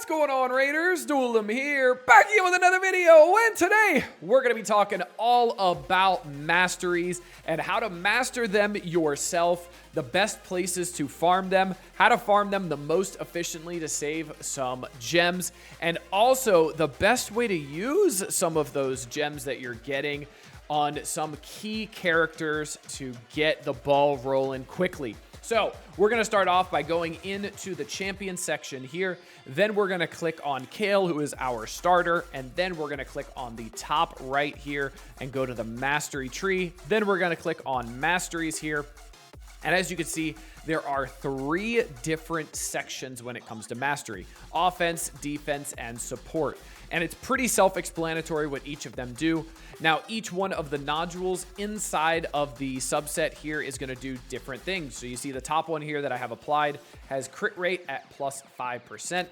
What's going on, Raiders? Duelim here, back again with another video, and today we're going to be talking all about masteries and how to master them yourself, the best places to farm them, how to farm them the most efficiently to save some gems, and also the best way to use some of those gems that you're getting on some key characters to get the ball rolling quickly. So we're going to start off by going into the champion section here. Then we're going to click on Kale, who is our starter. And then we're going to click on the top right here and go to the mastery tree. Then we're going to click on masteries here. And as you can see, there are 3 different sections when it comes to mastery: offense, defense, and support. And it's pretty self-explanatory what each of them do. Now, each one of the nodules inside of the subset here is going to do different things. So you see the top one here that I have applied has crit rate at plus 5%.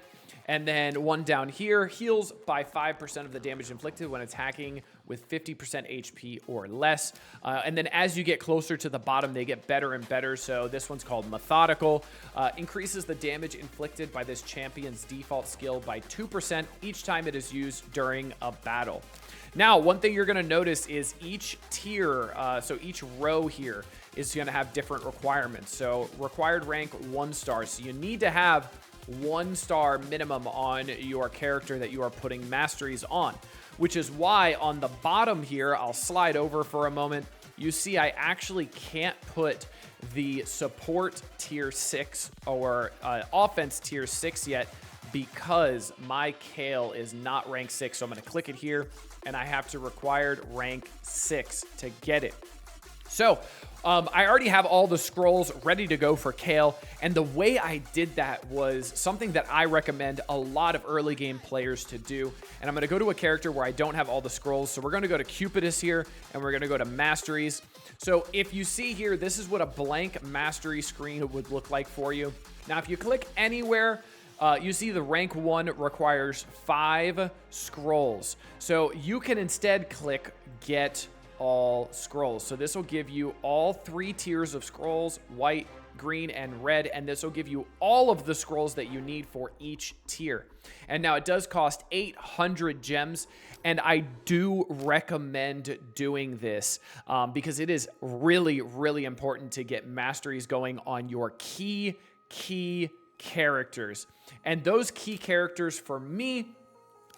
And then one down here heals by 5% of the damage inflicted when attacking with 50% HP or less. And then as you get closer to the bottom, they get better and better. So this one's called Methodical. Increases the damage inflicted by this champion's default skill by 2% each time it is used during a battle. Now, one thing you're going to notice is each tier, so each row here is going to have different requirements. So required rank 1 star. So you need to have 1 star minimum on your character that you are putting masteries on, which is why on the bottom here, I'll slide over for a moment. You see, I actually can't put the support tier 6 or offense tier 6 yet because my Kale is not rank 6. So I'm going to click it here and I have to required rank 6 to get it. So I already have all the scrolls ready to go for Kale, and the way I did that was something that I recommend a lot of early game players to do. And I'm going to go to a character where I don't have all the scrolls, so we're going to go to Cupidus here, and we're going to go to Masteries. So if you see here, this is what a blank mastery screen would look like for you. Now, if you click anywhere, you see the rank 1 requires 5 scrolls. So you can instead click Get All Scrolls. So this will give you all 3 tiers of scrolls: white, green, and red, and this will give you all of the scrolls that you need for each tier. And now it does cost 800 gems, and I do recommend doing this because it is really, really important to get masteries going on your key characters. And those key characters for me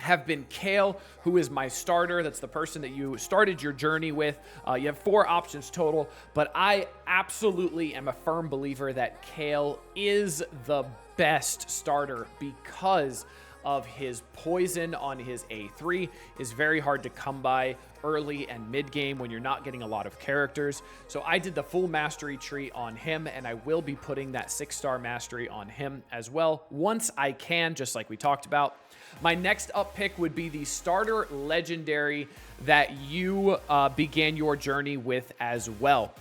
have been Kale, who is my starter. That's the person that you started your journey with. You have 4 options total, but I absolutely am a firm believer that Kale is the best starter because of his poison on his A3 is very hard to come by early and mid game when you're not getting a lot of characters. So I did the full mastery tree on him, and I will be putting that 6-star mastery on him as well once I can, just like we talked about. My next up pick would be the starter legendary that you began your journey with as well.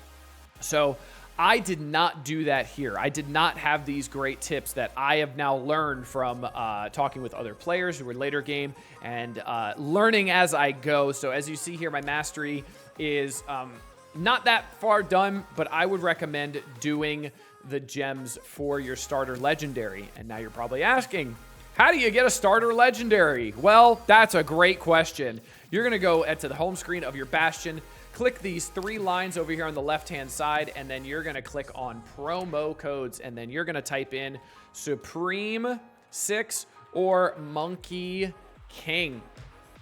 So I did not do that here. I did not have these great tips that I have now learned from talking with other players who were later game and learning as I go. So as you see here, my mastery is not that far done, but I would recommend doing the gems for your starter legendary. And now you're probably asking, how do you get a starter legendary? Well, that's a great question. You're going to go to the home screen of your Bastion, click these 3 lines over here on the left-hand side, and then you're going to click on promo codes, and then you're going to type in Supreme 6 or Monkey King.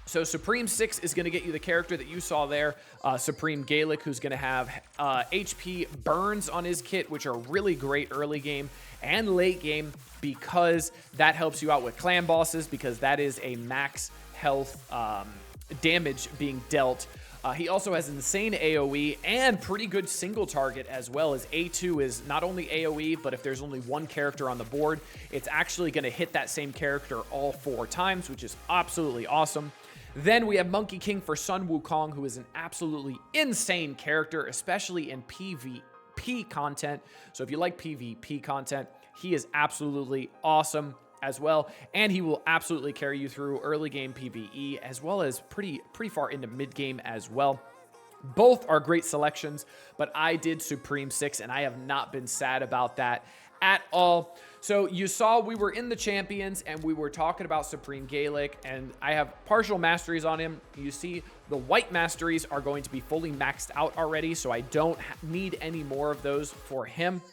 So Supreme 6 is going to get you the character that you saw there, Supreme Gaelic, who's going to have HP burns on his kit, which are really great early game and late game because that helps you out with clan bosses, because that is a max health damage being dealt. He also has insane AoE and pretty good single target as well, as A2 is not only AoE, but if there's only 1 character on the board, it's actually going to hit that same character all 4 times, which is absolutely awesome. Then we have Monkey King for Sun Wukong, who is an absolutely insane character, especially in PvP content. So if you like PvP content, he is absolutely awesome as well, and he will absolutely carry you through early game PvE as well as pretty far into mid game as well. Both are great selections, but I did Supreme 6 and I have not been sad about that at all. So you saw we were in the champions and we were talking about Supreme Gaelic, and I have partial masteries on him. You see the white masteries are going to be fully maxed out already, so I don't need any more of those for him.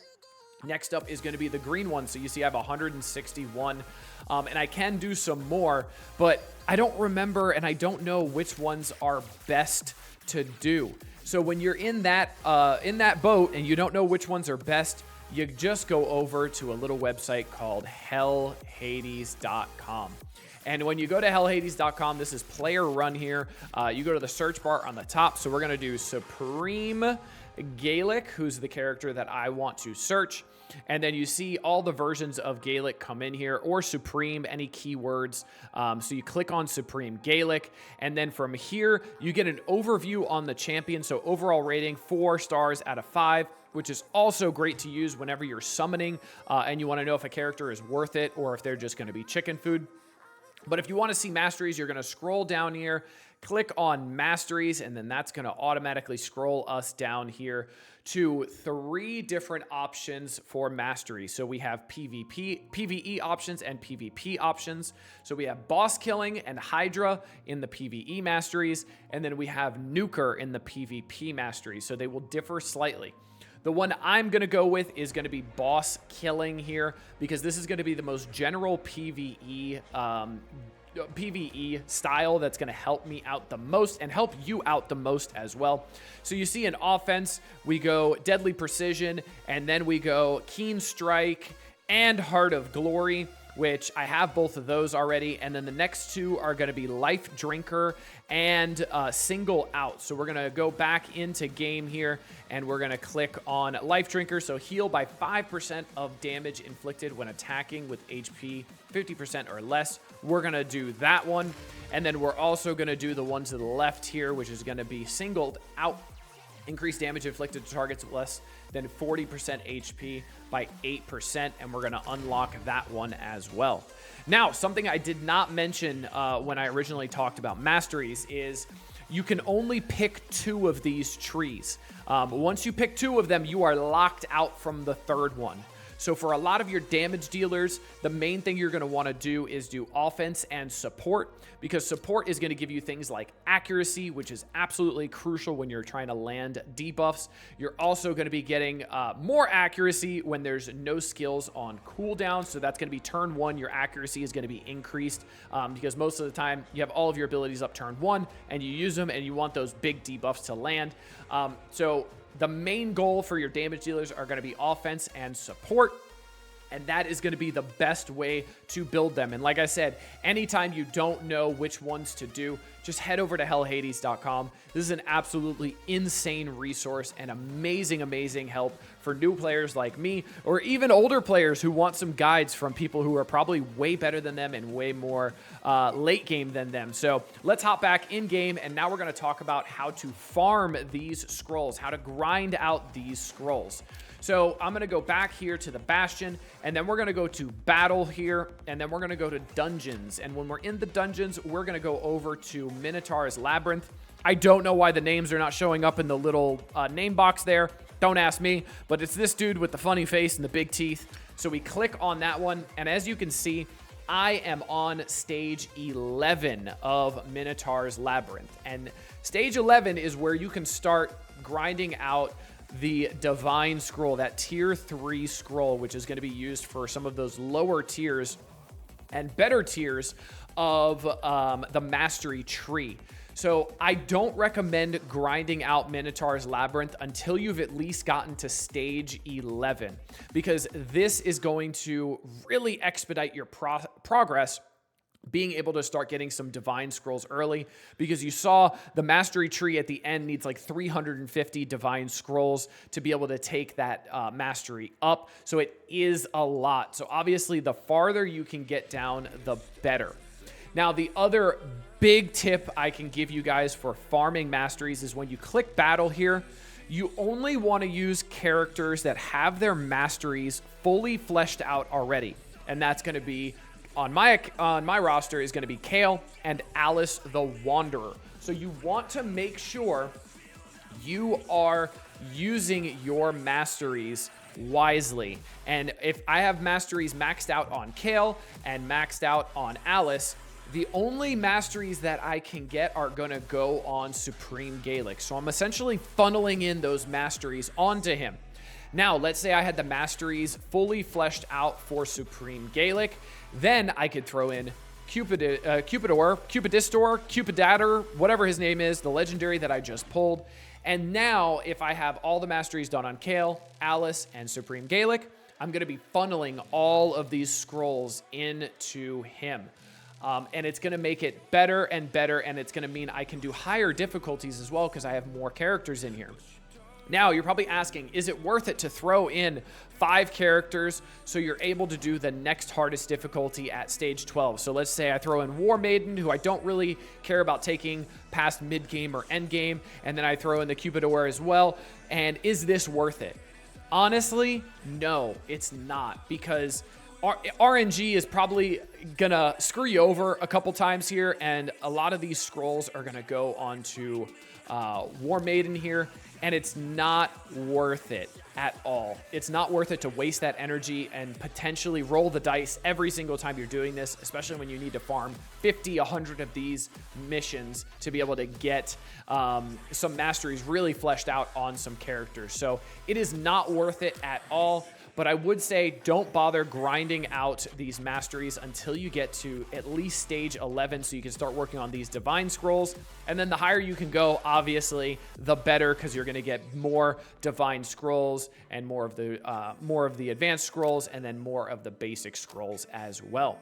Next up is going to be the green one. So you see I have 161, and I can do some more, but I don't remember and I don't know which ones are best to do. So when you're in that boat and you don't know which ones are best, you just go over to a little website called hellhades.com. And when you go to hellhades.com, this is player run here. You go to the search bar on the top. So we're going to do Supreme Gaelic, who's the character that I want to search. And then you see all the versions of Gaelic come in here, or Supreme, any keywords. So you click on Supreme Gaelic, and then from here, you get an overview on the champion. So overall rating, 4 stars out of 5, which is also great to use whenever you're summoning and you want to know if a character is worth it or if they're just going to be chicken food. But if you want to see masteries, you're going to scroll down here, click on masteries, and then that's going to automatically scroll us down here to 3 different options for mastery. So we have PvE options and PvP options. So we have boss killing and Hydra in the PvE masteries, and then we have nuker in the PvP masteries. So they will differ slightly. The one I'm going to go with is going to be boss killing here, because this is going to be the most general PvE style that's going to help me out the most and help you out the most as well. So you see in offense, we go deadly precision, and then we go keen strike and heart of glory, which I have both of those already. And then the next 2 are going to be life drinker and single out. So we're going to go back into game here, and we're going to click on life drinker. So heal by 5% of damage inflicted when attacking with HP 50% or less. We're going to do that one. And then we're also going to do the one to the left here, which is going to be singled out. Increase damage inflicted to targets with less than 40% HP by 8%, and we're going to unlock that one as well. Now, something I did not mention when I originally talked about masteries is you can only pick 2 of these trees. Once you pick 2 of them, you are locked out from the 3rd one. So for a lot of your damage dealers, the main thing you're going to want to do is do offense and support, because support is going to give you things like accuracy, which is absolutely crucial when you're trying to land debuffs. You're also going to be getting more accuracy when there's no skills on cooldown. So that's going to be turn 1. Your accuracy is going to be increased because most of the time you have all of your abilities up turn 1 and you use them and you want those big debuffs to land. So the main goal for your damage dealers are going to be offense and support, and that is going to be the best way to build them. And like I said, anytime you don't know which ones to do, just head over to hellhades.com. This is an absolutely insane resource and amazing, amazing help for new players like me, or even older players who want some guides from people who are probably way better than them and way more late game than them. So let's hop back in game, and now we're going to talk about how to farm these scrolls, how to grind out these scrolls. So I'm going to go back here to the Bastion, and then we're going to go to battle here, and then we're going to go to dungeons. And when we're in the dungeons, we're going to go over to Minotaur's Labyrinth. I don't know why the names are not showing up in the little name box there. Don't ask me, but it's this dude with the funny face and the big teeth. So we click on that one, and as you can see, I am on stage 11 of Minotaur's Labyrinth. And stage 11 is where you can start grinding out the divine scroll, that tier 3 scroll, which is going to be used for some of those lower tiers and better tiers of the mastery tree. So I don't recommend grinding out Minotaur's Labyrinth until you've at least gotten to stage 11, because this is going to really expedite your progress, being able to start getting some divine scrolls early, because you saw the mastery tree at the end needs like 350 divine scrolls to be able to take that mastery up. So it is a lot. So obviously the farther you can get down, the better. Now, the other big tip I can give you guys for farming masteries is when you click battle here, you only want to use characters that have their masteries fully fleshed out already. And that's going to be on my roster is going to be Kale and Alice the Wanderer. So you want to make sure you are using your masteries wisely. And if I have masteries maxed out on Kale and maxed out on Alice, the only masteries that I can get are going to go on Supreme Gaelic. So I'm essentially funneling in those masteries onto him. Now, let's say I had the masteries fully fleshed out for Supreme Gaelic. Then I could throw in Cupidor, Cupidator, whatever his name is, the legendary that I just pulled. And now, if I have all the masteries done on Kale, Alice, and Supreme Gaelic, I'm going to be funneling all of these scrolls into him. And it's going to make it better and better, and it's going to mean I can do higher difficulties as well because I have more characters in here. Now, you're probably asking, is it worth it to throw in 5 characters so you're able to do the next hardest difficulty at stage 12? So let's say I throw in War Maiden, who I don't really care about taking past mid-game or end-game, and then I throw in the Cupidor as well. And is this worth it? Honestly, no, it's not, because RNG is probably gonna screw you over a couple times here, and a lot of these scrolls are gonna go onto War Maiden here, and it's not worth it at all. It's not worth it to waste that energy and potentially roll the dice every single time you're doing this, especially when you need to farm 50, 100 of these missions to be able to get some masteries really fleshed out on some characters. So it is not worth it at all. But I would say don't bother grinding out these masteries until you get to at least stage 11 so you can start working on these divine scrolls. And then the higher you can go, obviously, the better, because you're going to get more divine scrolls and more of the advanced scrolls, and then more of the basic scrolls as well.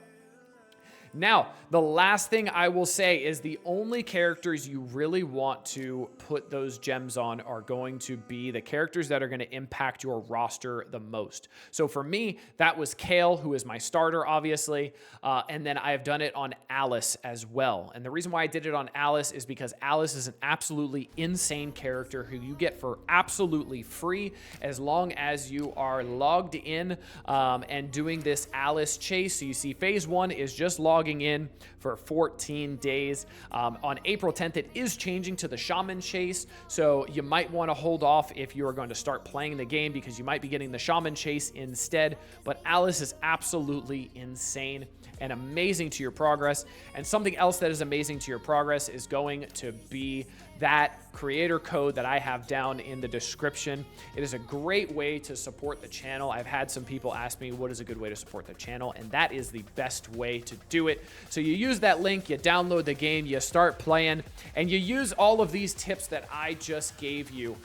Now, the last thing I will say is the only characters you really want to put those gems on are going to be the characters that are going to impact your roster the most. So for me, that was Kale, who is my starter, obviously, and then I have done it on Alice as well. And the reason why I did it on Alice is because Alice is an absolutely insane character who you get for absolutely free as long as you are logged in and doing this Alice chase. So you see phase 1 is just logging in for 14 days. On April 10th, it is changing to the Shaman Chase, so you might want to hold off if you are going to start playing the game, because you might be getting the Shaman Chase instead. But Alice is absolutely insane and amazing to your progress. And something else that is amazing to your progress is going to be that creator code that I have down in the description. It is a great way to support the channel. I've had some people ask me what is a good way to support the channel, and that is the best way to do it. So you use that link, you download the game, you start playing, and you use all of these tips that I just gave you,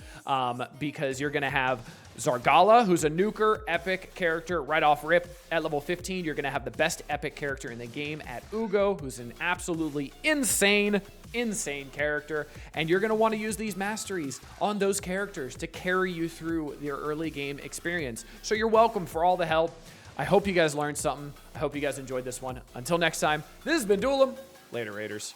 because you're going to have Zargala, who's a nuker, epic character right off rip. At level 15, you're going to have the best epic character in the game at Ugo, who's an absolutely insane character. And you're going to want to use these masteries on those characters to carry you through your early game experience. So you're welcome for all the help. I hope you guys learned something. I hope you guys enjoyed this one. Until next time, this has been Duelim. Later, Raiders.